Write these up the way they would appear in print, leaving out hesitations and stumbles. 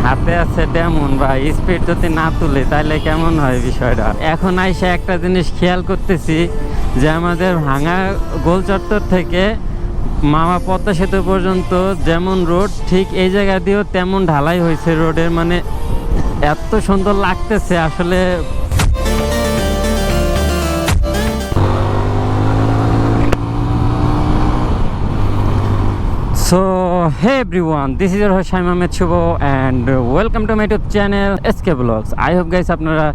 হাতে আছে তেমন বা স্পিড যদি না তুলে তাহলে কেমন হয় বিষয়টা। এখন আইসা একটা জিনিস খেয়াল করতেছি যে আমাদের ভাঙা গোল চত্বর থেকে মামা পদ্মা সেতু পর্যন্ত যেমন রোড, ঠিক এই জায়গা দিয়েও তেমন ঢালাই হয়েছে রোডের। মানে এত সুন্দর লাগতেছে আসলে। So hey everyone, this is your host Shaim Ahmed Shubho and welcome to my YouTube channel SK Vlogs. I hope guys আপনারা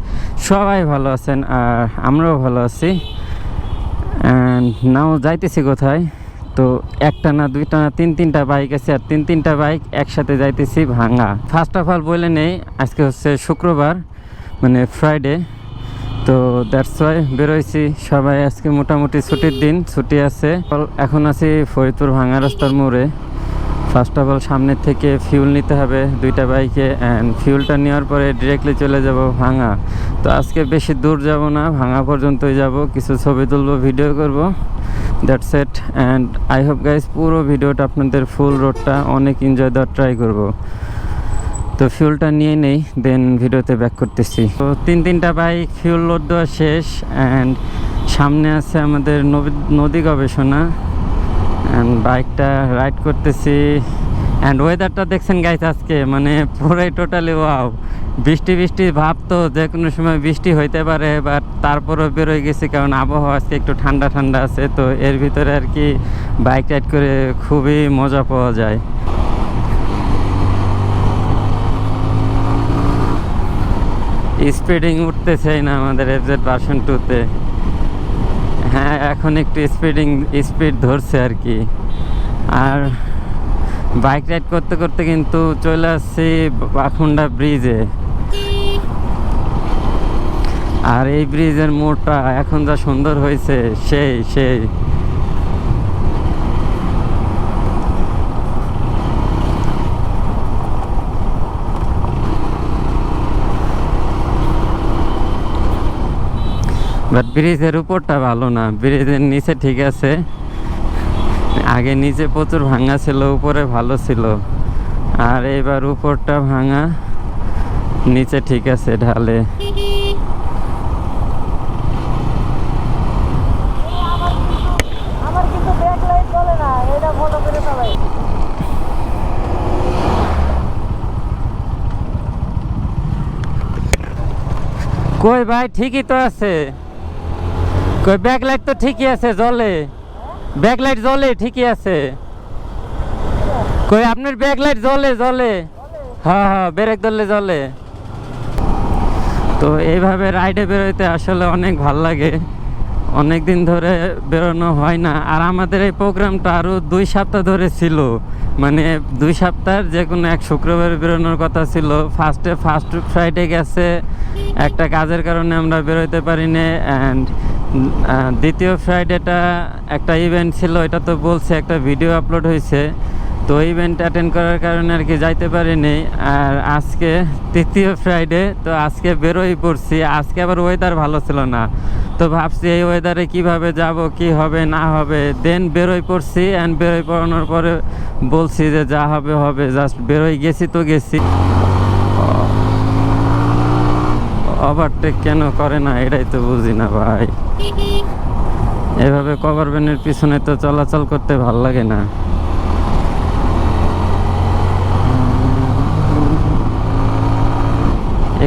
সবাই ভালো আছেন আর আমরাও ভালো আছি। And now যাইতেছি কোথায়, তো একটা না দুইটা না তিনটা বাইক আছে আর তিনটা বাইক একসাথে যাইতেছি ভাঙা। ফার্স্ট অফ অল বলে নেই, আজকে হচ্ছে শুক্রবার মানে ফ্রাইডে, তো দ্যাটস ওয়াই বেরোইছি সবাই। আজকে মোটামুটি ছুটির দিন, ছুটি আছে। এখন আছি ফরিদপুর ভাঙা রাস্তার মোড়ে। ফার্স্ট অফ অল সামনের থেকে ফিউল নিতে হবে দুইটা বাইকে, অ্যান্ড ফিউলটা নেওয়ার পরে ডিরেক্টলি চলে যাব ভাঙা। তো আজকে বেশি দূর যাব না, ভাঙা পর্যন্তই যাব, কিছু ছবি তুলবো, ভিডিও করব, that's it. And I hope guys পুরো ভিডিওটা আপনাদের ফুল রোডটা অনেক এনজয় দেওয়ার ট্রাই করব। তো ফিউলটা নিয়ে নেই, দেন ভিডিওতে ব্যাক করতেছি। তো তিনটা বাইক ফিউল লোড দেওয়া শেষ, অ্যান্ড সামনে আছে আমাদের নদী গবেষণা, অ্যান্ড বাইকটা রাইড করতেছি। অ্যান্ড ওয়েদারটা দেখছেন গাইজ আজকে, মানে পুরোই টোটালি ওয়াও। বৃষ্টি ভাব, তো যে কোনো সময় বৃষ্টি হইতে পারে, বাট তারপরেও বেরোয় গেছি কারণ আবহাওয়া আজকে একটু ঠান্ডা আছে। তো এর ভিতরে আর কি বাইক রাইড করে খুবই মজা পাওয়া যায়। স্পিডিং উঠতেছেই না আমাদের এফজেড ভার্সন 2-তে। হ্যাঁ, এখন একটু স্পিড ধরছে আর কি। আর বাইক রাইড করতে করতে কিন্তু চলে আসছি বাখুন্ডা ব্রিজে। আর এই ব্রিজের মোড়টা এখন যা সুন্দর হয়েছে, সেই বাট ব্রিজের উপরটা ভালো না, ব্রিজের নিচে ঠিক আছে। আগে নিচে প্রচুর ভাঙা ছিল, উপরে ভালো ছিল। আর এবার উপরটা ভাঙা, নিচে ঠিক আছে ঢালে। কই ভাই, ঠিকই তো আছে। কই ব্যাকলাইট তো ঠিকই আছে, জ্বলে। ব্যাকলাইট জ্বলে, ঠিকই আছে। কই আপনার ব্যাকলাইট জ্বলে। হ্যাঁ, ব্রেক ধরলে জ্বলে। তো এইভাবে রাইডে বেরোইতে আসলে অনেক ভাল লাগে। অনেক দিন ধরে বেরোনো হয় না। আর আমাদের এই প্রোগ্রামটা আরও 2 সপ্তাহ ধরে ছিল, মানে 2 সপ্তাহের যে কোনো এক শুক্রবার বেরোনোর কথা ছিল। ফার্স্ট ফ্রাইডে গেছে, একটা কাজের কারণে আমরা বেরোতে পারিনি। অ্যান্ড দ্বিতীয় ফ্রাইডেটা একটা ইভেন্ট ছিল, এটা তো বলছে, একটা ভিডিও আপলোড হয়েছে। তো ইভেন্ট অ্যাটেন্ড করার কারণে আর কি যাইতে পারিনি। আর আজকে তৃতীয় ফ্রাইডে, তো আজকে বেরোই পড়ছি। আজকে আবার ওয়েদার ভালো ছিল না, তো ভাবছি এই ওয়েদারে কিভাবে যাব, কি হবে না হবে। দেন বেরোই পড়ছি, অ্যান্ড বেরোই পড়ানোর পরে বলছি যে যা হবে, জাস্ট বেরোই গেছি। ওভারটেক কেন করে না এটাই তো বুঝি না ভাই। এভাবে কভার ভ্যানের পিছনে তো চলাচল করতে ভাল লাগে না।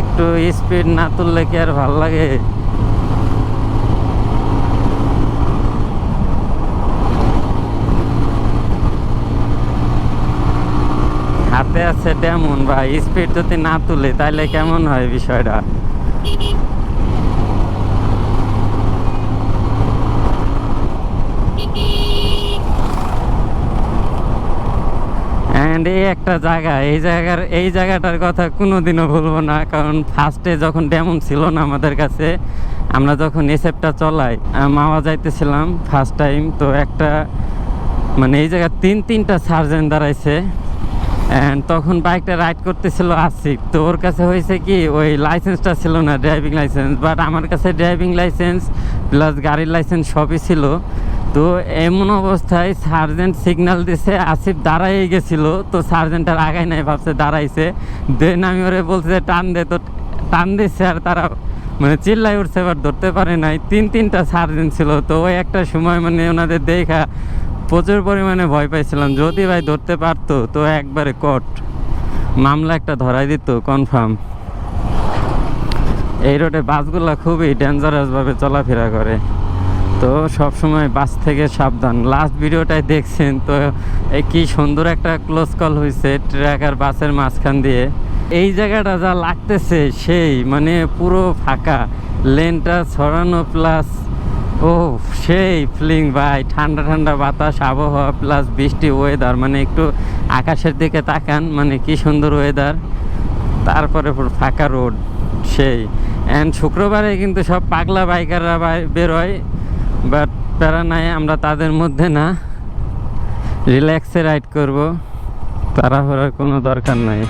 একটু স্পিড না তুললে কি আর ভাল লাগে? হাতে আছে তেমন বা স্পিড যদি না তুলে তাহলে কেমন হয় বিষয়টা। অ্যান্ড এই একটা জায়গা, এই জায়গাটার কথা কোনোদিনও ভুলবো না, কারণ ফার্স্টে যখন ডেমন ছিল না আমাদের কাছে, আমরা যখন এসএফটা চলাই মাওয়া যাইতেছিলাম ফার্স্ট টাইম, তো একটা মানে এই জায়গায় তিনটা সার্জেন্ট দাঁড়াইছে। অ্যান্ড তখন বাইকটা রাইড করতেছিল আসিফ। তো ওর কাছে হয়েছে কি, ওই লাইসেন্সটা ছিল না, ড্রাইভিং লাইসেন্স। বাট আমার কাছে ড্রাইভিং লাইসেন্স প্লাস গাড়ির লাইসেন্স সবই ছিল। তো এমন অবস্থায় সার্জেন্ট সিগন্যাল দিছে, আসিফ দাঁড়াই গেছিল, তো সার্জেন্টের আগায় নাই, ভাবছে দাঁড়াইছে, দেন আমি ওরে বলছে টান দে, তো টান দিচ্ছে আর তারা মানে চিল্লাই উঠছে, এবার ধরতে পারে নাই। তিনটা সার্জেন্ট ছিল, তো ওই একটা সময় মানে ওনাদের দেখা প্রচুর পরিমাণে ভয় পাইছিলাম, যদি ভাই ধরতে পারতো তো একবারে কট মামলা একটা ধরাই দিত কনফার্ম। এই রোডে বাসগুলো খুবই ডেঞ্জারাসভাবে চলাফেরা করে, তো সব সময় বাস থেকে সাবধান। লাস্ট ভিডিওটাই দেখছেন তো, এই কি সুন্দর একটা ক্লোজ কল হয়েছে ট্রাক আর বাসের মাঝখান দিয়ে। এই জায়গাটা যা লাগতেছে সেই মানে পুরো ফাঁকা, লেনটা ছড়ানো, প্লাস ও সেই ফিলিং ভাই, ঠান্ডা ঠান্ডা বাতাস, আবহাওয়া, প্লাস বৃষ্টি ওয়েদার, মানে একটু আকাশের দিকে তাকান, মানে কি সুন্দর ওয়েদার, তারপরে ফাঁকা রোড সেই। অ্যান্ড শুক্রবারে কিন্তু সব পাগলা বাইকাররা বেরোয়, বাট প্যারা নাই, আমরা তাদের মধ্যে না, রিল্যাক্সে রাইড করব, তাড়াহুড়ার কোনো দরকার নাই।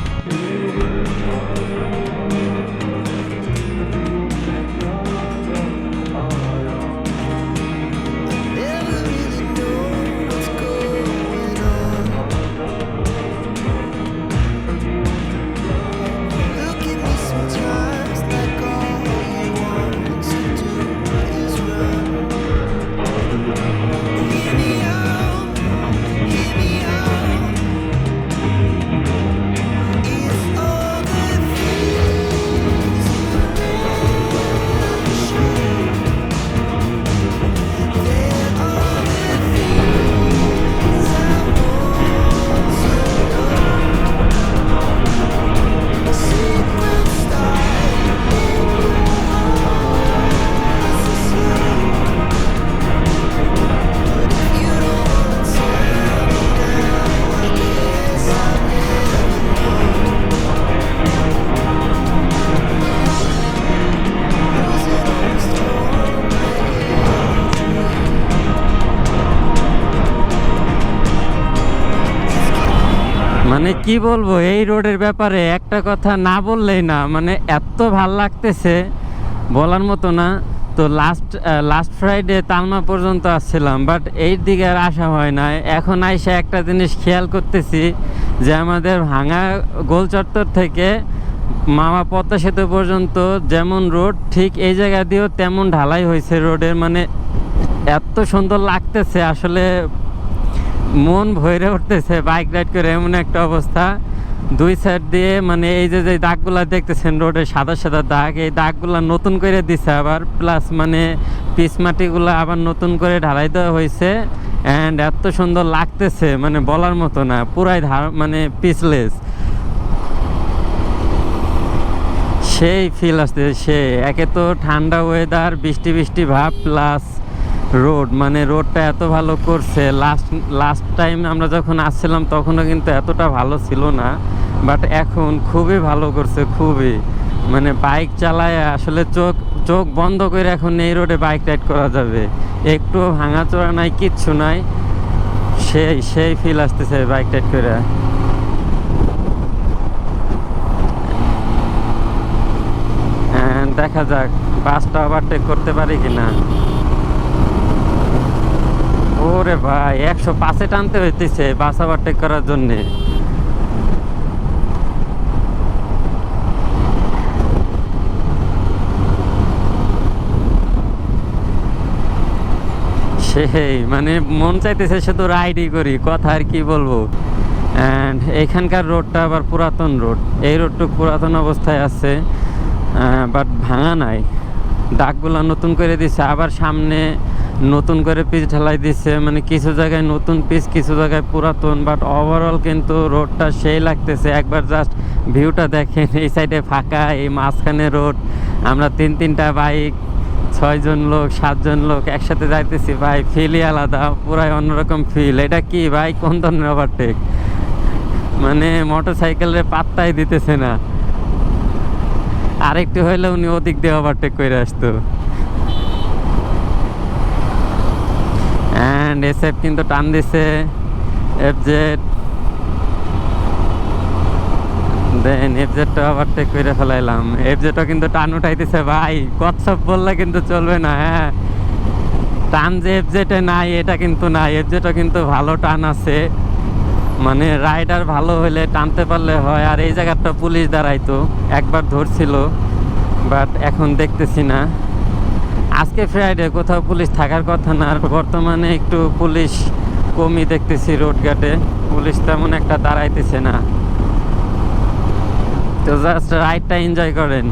মানে কি বলবো এই রোডের ব্যাপারে, একটা কথা না বললেই না, মানে এত ভাল লাগতেছে বলার মতো না। তো লাস্ট ফ্রাইডে তালমা পর্যন্ত আসছিলাম, বাট এই দিকে আর আসা হয় না। এখন আইসা একটা জিনিস খেয়াল করতেছি যে আমাদের ভাঙা গোল চত্বর থেকে মামা পদ্মা সেতু পর্যন্ত যেমন রোড, ঠিক এই জায়গা দিয়েও তেমন ঢালাই হয়েছে রোডের, মানে এত সুন্দর লাগতেছে আসলে, মন ভরে উঠতেছে বাইক রাইড করে, এমন একটা অবস্থা। দুই সাইড দিয়ে মানে এই যে দাগগুলা দেখতেছেন রোডের, সাদা সাদা দাগ, এই দাগগুলা নতুন করে দিছে আবার, প্লাস মানে পিচ মাটিগুলো আবার নতুন করে ঢালাই দেওয়া হয়েছে। অ্যান্ড এত সুন্দর লাগতেছে মানে বলার মতো না, পুরাই মানে পিচলেস, সেই ফিল আসতেছে। সে একে তো ঠান্ডা ওয়েদার, বৃষ্টি বৃষ্টি ভাব, প্লাস রোড, মানে রোডটা এত ভালো করছে। লাস্ট টাইম আমরা যখন আসছিলাম তখনও কিন্তু এতটা ভালো ছিল না, বাট এখন খুবই ভালো করছে, খুবই। মানে বাইক চালায় আসলে চোখ বন্ধ করে এখন এই রোডে বাইক রাইড করা যাবে, একটু ভাঙাচোরা নাই, কিচ্ছু নাই, সেই ফিল আসতেছে বাইক রাইড করে। দেখা যাক বাসটা ওভারটেক করতে পারি কিনা। ওরে ভাই 105-এ টানতে হইতেছে বাস ওভারটেক করার জন্যে। সেই মানে মন চাইতেছে শুধু রাইডই করি, কথা আর কি বলবো। অ্যান্ড এখানকার রোডটা আবার পুরাতন রোড, এই রোডটুক পুরাতন অবস্থায় আছে, বাট ভাঙা নাই, দাগগুলো নতুন করে দিছে, আবার সামনে নতুন করে পিচ ঢালাই দিচ্ছে, মানে কিছু জায়গায় নতুন পিচ, কিছু জায়গায় পুরাতন, বাট ওভারঅল কিন্তু রোডটা সেই লাগতেছে। একবার জাস্ট ভিউটা দেখেন, এই সাইডে ফাঁকা, এই মাঝখানে রোড, আমরা তিনটা বাইক, 6 জন লোক 7 জন লোক একসাথে যাইতেছি ভাই, ফিলই আলাদা, পুরাই অন্যরকম ফিল। এটা কি ভাই, কোন ধরনের ওভারটেক, মানে মোটর সাইকেলের পাত্তাই দিতেছে না। আরেকটু হইলে উনি ওদিক দিয়ে ওভারটেক করে আসতো। অ্যান্ড এসএফ কিন্তু টান দিছে, এফজেড, দেন এফজেডটা ওভারটেক করে ফেলাইলাম। এফজেডও কিন্তু টান উঠাইতেছে ভাই, কচ্ছপ বললে কিন্তু চলবে না, হ্যাঁ টান যে এফজেটে নাই এটা কিন্তু না, এফজেটও কিন্তু ভালো টান আছে, মানে রাইডার ভালো হলে টানতে পারলে হয়। আর এই জায়গাটা পুলিশ দাঁড়াইতো, একবার ধরছিল, বাট এখন দেখতেছি না। আজকে ফ্রাইডে, কোথাও পুলিশ থাকার কথা না। আর বর্তমানে একটু পুলিশ কমই দেখতেছি রোড ঘাটে, পুলিশ তেমন একটা দাঁড়াইতেছে না। তো জাস্ট রাইডটা এনজয় করেন।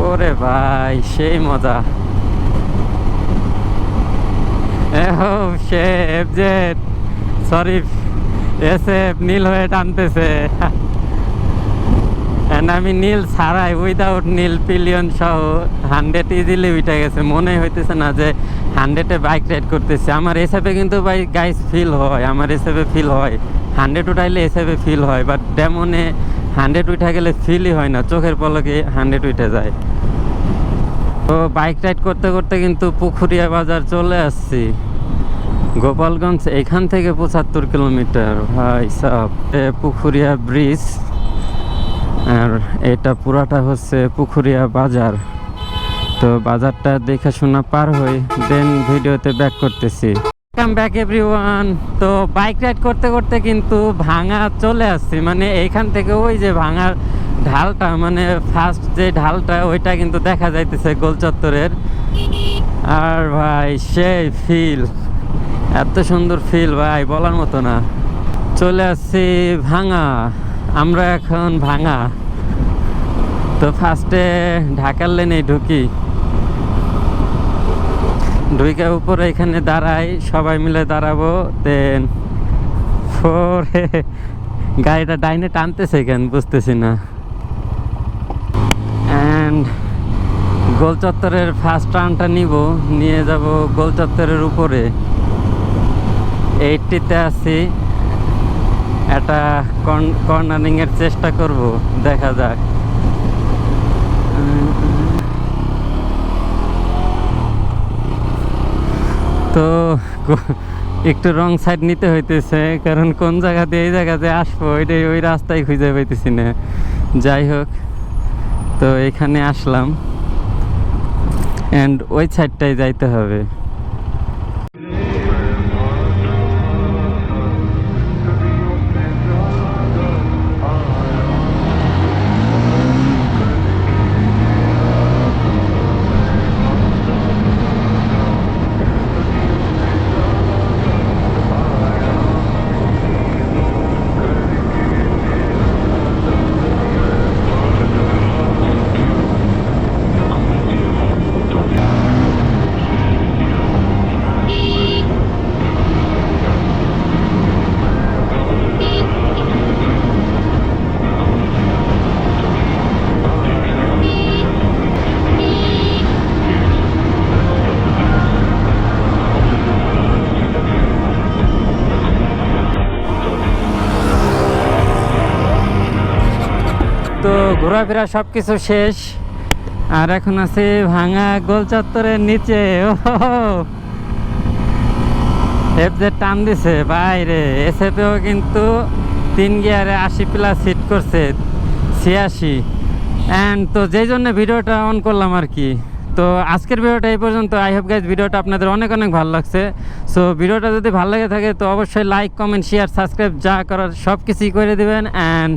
ওরে ভাই সেই মজা। সে এফজেড, সরি এসএফ নীল হয়ে টানতেছে। আমি নীল ছাড়াই, উইদাউট নীল পিলিয়ন সহ 100 ইজিলি উঠে গেছে। মনে হইতেছে না যে 100-এ বাইক রাইড করতেছে। আমার এসএফে কিন্তু বাইক গাইস ফিল হয়, আমার এসএফে ফিল হয়। 100 উঠাইলে এসএফে ফিল হয়, বাট ডেমনে 100 উঠে গেলে ফিলই হয় না, চোখের পলকে 100 উঠে যায়। তো বাইক রাইড করতে করতে কিন্তু পুখুরিয়া বাজার চলে আসছি। গোপালগঞ্জ এখান থেকে 75 কিলোমিটার ভাই সাব। পুখুরিয়া ব্রিজ, আর এটা পুরাটা হচ্ছে পুখুরিয়া বাজার। তো বাজারটা দেখে শোনা পার হই, দেন ভিডিওতে ব্যাক করতেছি। Welcome back everyone. তো বাইক রাইড করতে করতে কিন্তু ভাঙা চলে আসছি, মানে এইখান থেকে ওই যে ভাঙার ঢালটা, মানে ফার্স্ট যে ঢালটা ওইটা কিন্তু দেখা যাইতেছে গোল চত্বরের। আর ভাই সেই ফিল, এত সুন্দর ফিল ভাই বলার মতো না। চলে আসছি ভাঙা, আমরা এখন ভাঙা। তো ফার্স্টে ঢাকার লেনে ঢুকি, ঢুকে উপরে এখানে দাঁড়াই, সবাই মিলে দাঁড়াবো। দেন পরে গাড়িটা ডাইনে টানতেছে কেন বুঝতেছি না। অ্যান্ড গোল চত্বরের ফার্স্ট টার্নটা নিব, নিয়ে যাব গোল চত্বরের উপরে। 80-তে আছি, একটা কর্নারিংয়ের চেষ্টা করব, দেখা যাক। তো একটু রং সাইড নিতে হইতেছে, কারণ কোন জায়গা দিয়ে এই জায়গাতে আসবো ওইটাই, ওই রাস্তায় খুঁজে পাইতেছি না। যাই হোক, তো এখানে আসলাম, অ্যান্ড ওই সাইডটাই যাইতে হবে। তো ঘোরাফেরা সব কিছু শেষ, আর এখন আছে ভাঙা গোল চত্বরের নিচে। এফজেড টান দিছে বাইরে, এসএফেও কিন্তু 3 গিয়ারে 80+ হিট করছে, 86। অ্যান্ড তো যেই জন্য ভিডিওটা অন করলাম আর কি। তো আজকের ভিডিওটা এই পর্যন্ত। আই হোপ গাইজ ভিডিওটা আপনাদের অনেক অনেক ভালো লাগছে। সো ভিডিওটা যদি ভালো লেগে থাকে তো অবশ্যই লাইক, কমেন্ট, শেয়ার, সাবস্ক্রাইব যা করার সব কিছুই করে দেবেন। And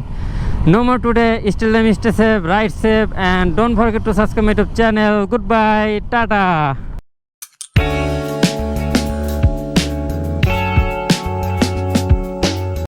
no more today, still them stay safe, ride safe, and don't forget to subscribe my YouTube channel. Goodbye, tata.